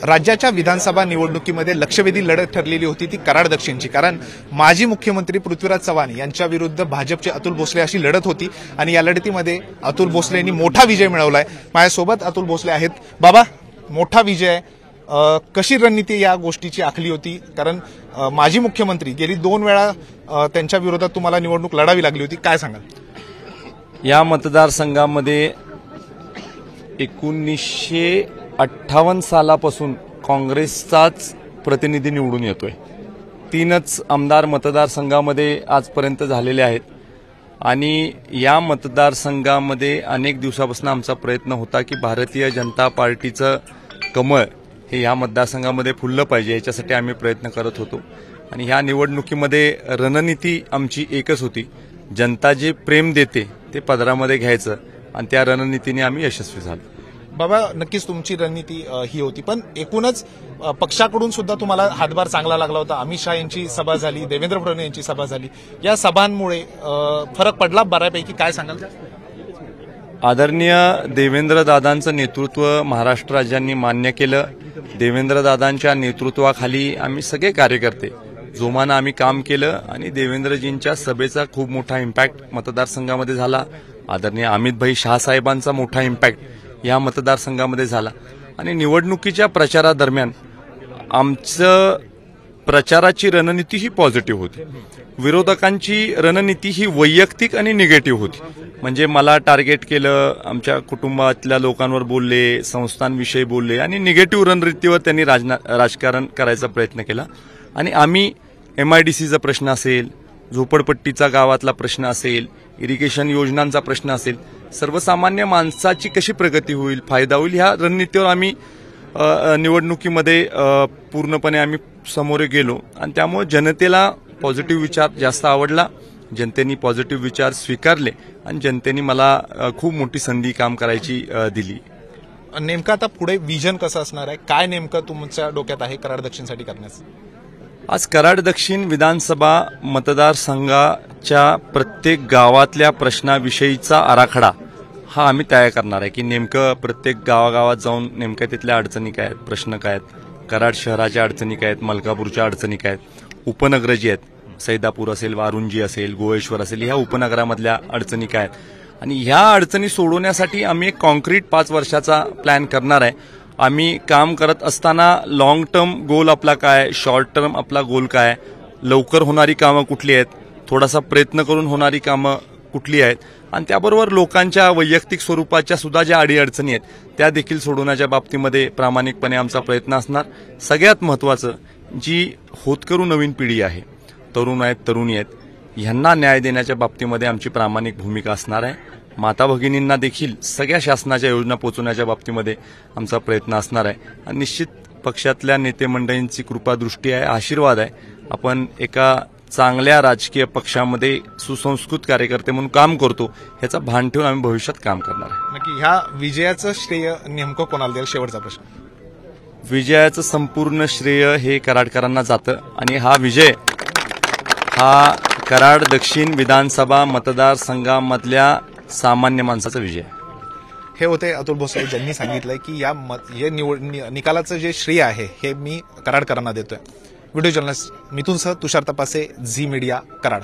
राज्याच्या विधानसभा निवडणुकीमध्ये लक्षवेधी लढत ठरलेली होती ती कराड दक्षिणची, कारण माजी मुख्यमंत्री पृथ्वीराज चव्हाण यांच्या विरुद्ध भाजपचे अतुल भोसले अशी लढत होती आणि या लढतीमध्ये अतुल भोसले यांनी मोठा विजय मिळवलाय। माझ्यासोबत अतुल भोसले आहेत। बाबा, मोठा विजय, कशी रणनीती या गोष्टीची आखली होती? कारण माजी मुख्यमंत्री गेली 2 वेळा त्यांच्या विरोधात तुम्हाला निवडणूक लढावी लागली होती, काय सांगाल? या मतदारसंघामध्ये 1958 सालापासून काँग्रेसचाच प्रतिनिधी निवडून येतोय। 3च आमदार मतदारसंघामध्ये आजपर्यंत झालेले आहेत आणि या मतदारसंघामध्ये अनेक दिवसापासून आमचा प्रयत्न होता की भारतीय जनता पार्टीचं कमळ हे या मतदारसंघामध्ये फुललं पाहिजे, याच्यासाठी आम्ही प्रयत्न करत होतो। आणि ह्या निवडणुकीमध्ये रणनीती आमची एकच होती, जनता जे प्रेम देते ते पदरामध्ये घ्यायचं आणि त्या रणनीतीने आम्ही यशस्वी झालो। बाबा, नक्कीच तुमची रणनीती ही होती, पण एकूणच पक्षाकडून सुद्धा तुम्हाला हातभार चांगला लागला होता। अमित शहा यांची सभा झाली, देवेंद्र फडणवीस यांची सभा झाली, या सभांमुळे फरक पडला बऱ्यापैकी, काय सांगाल? आदरणीय देवेंद्रदादांचं नेतृत्व महाराष्ट्र राज्यांनी मान्य केलं। देवेंद्रदादांच्या नेतृत्वाखाली आम्ही सगळे कार्यकर्ते जोमानं आम्ही काम केलं आणि देवेंद्रजींच्या सभेचा खूप मोठा इम्पॅक्ट मतदारसंघामध्ये झाला। आदरणीय अमित भाई शाह साहेबांचा मोठा इम्पॅक्ट या मतदारसंघामध्ये झाला आणि निवडणुकीच्या प्रचारादरम्यान आमचं प्रचाराची रणनीती ही पॉझिटिव्ह होती, विरोधकांची रणनीती ही वैयक्तिक आणि निगेटिव्ह होती। म्हणजे मला टार्गेट केलं, आमच्या कुटुंबातल्या लोकांवर बोलले, संस्थांविषयी बोलले आणि निगेटिव्ह रणनीतीवर त्यांनी राजकारण करायचा प्रयत्न केला। आणि आम्ही MIDCचा प्रश्न असेल, झोपडपट्टीचा गावातला प्रश्न असेल, इरिगेशन योजनांचा प्रश्न असेल, सर्वसामान्य माणसाची कशी प्रगती होईल, फायदा होईल, ह्या रणनीतीवर आम्ही निवडणुकीमध्ये पूर्णपणे आम्ही समोर गेलो आणि त्यामुळे जनतेला पॉझिटिव्ह विचार जास्त आवडला, जनतेने पॉझिटिव्ह विचार स्वीकारले आणि जनतेने मला खूप मोठी संधी काम करायची दिली। नेमकं आता पुढे विजन कसं असणार आहे, काय नेमकं तुमच्या डोक्यात आहे कराड दक्षिणसाठी करण्याचं? आज कराड दक्षिण विधानसभा मतदारसंघाच्या प्रत्येक गावातल्या प्रश्नाविषयीचा आराखडा हा आम्ही तयार करणार आहे की नेमकं प्रत्येक गावागावात जाऊन नेमक्या तिथल्या अडचणी काय आहेत, प्रश्न काय आहेत, कराड शहराच्या अडचणी काय आहेत, मलकापूरच्या अडचणी काय आहेत, उपनगर जी आहेत, सैदापूर असेल, वारुंजी असेल, गोळेश्वर असेल, ह्या उपनगरामधल्या अडचणी काय आहेत आणि ह्या अडचणी सोडवण्यासाठी आम्ही एक कॉन्क्रीट 5 वर्षाचा प्लॅन करणार आहे। आम्ही काम करत असताना लॉंग टर्म गोल आपला काय, शॉर्ट टर्म आपला गोल काय, लवकर होणारी कामं कुठली आहेत, थोडासा प्रयत्न करून होणारी कामं कुठली आहेत आणि त्याबरोबर लोकांच्या वैयक्तिक स्वरूपाच्या सुद्धा ज्या अडीअडचणी आहेत त्या देखील सोडवण्याच्या बाबतीमध्ये प्रामाणिकपणे आमचा प्रयत्न असणार। सगळ्यात महत्त्वाचं, जी होतकरू नवीन पिढी आहे, तरुण आहेत, तरुणी आहेत, ह्यांना न्याय देण्याच्या बाबतीमध्ये आमची प्रामाणिक भूमिका असणार आहे। माता भगिनींना देखील सगळ्या शासनाच्या योजना पोहोचवण्याच्या बाबतीमध्ये आमचा प्रयत्न असणार आहे आणि निश्चित पक्षातल्या नेते मंडळींची कृपादृष्टी आहे, आशीर्वाद आहे। आपण एका चांगल्या राजकीय पक्षामध्ये सुसंस्कृत कार्यकर्ते म्हणून काम करतो, ह्याचा भान ठेवून आम्ही भविष्यात काम करणार आहे। नक्की ह्या विजयाचं श्रेय नेमकं कोणाला द्याल? शेवटचा प्रश्न। विजयाचं संपूर्ण श्रेय हे कराडकरांना जातं आणि हा विजय हा कराड दक्षिण विधानसभा मतदारसंघामधल्या सामान्य माणसाचा विजय। हे होते अतुल भोसले, ज्यांनी सांगितलंय की या निकालाचं जे श्रेय आहे हे मी कराडकरांना देतोय। व्हिडिओ जर्नलिस्ट मिथुनसह तुषार तपासे, झी मीडिया, कराड।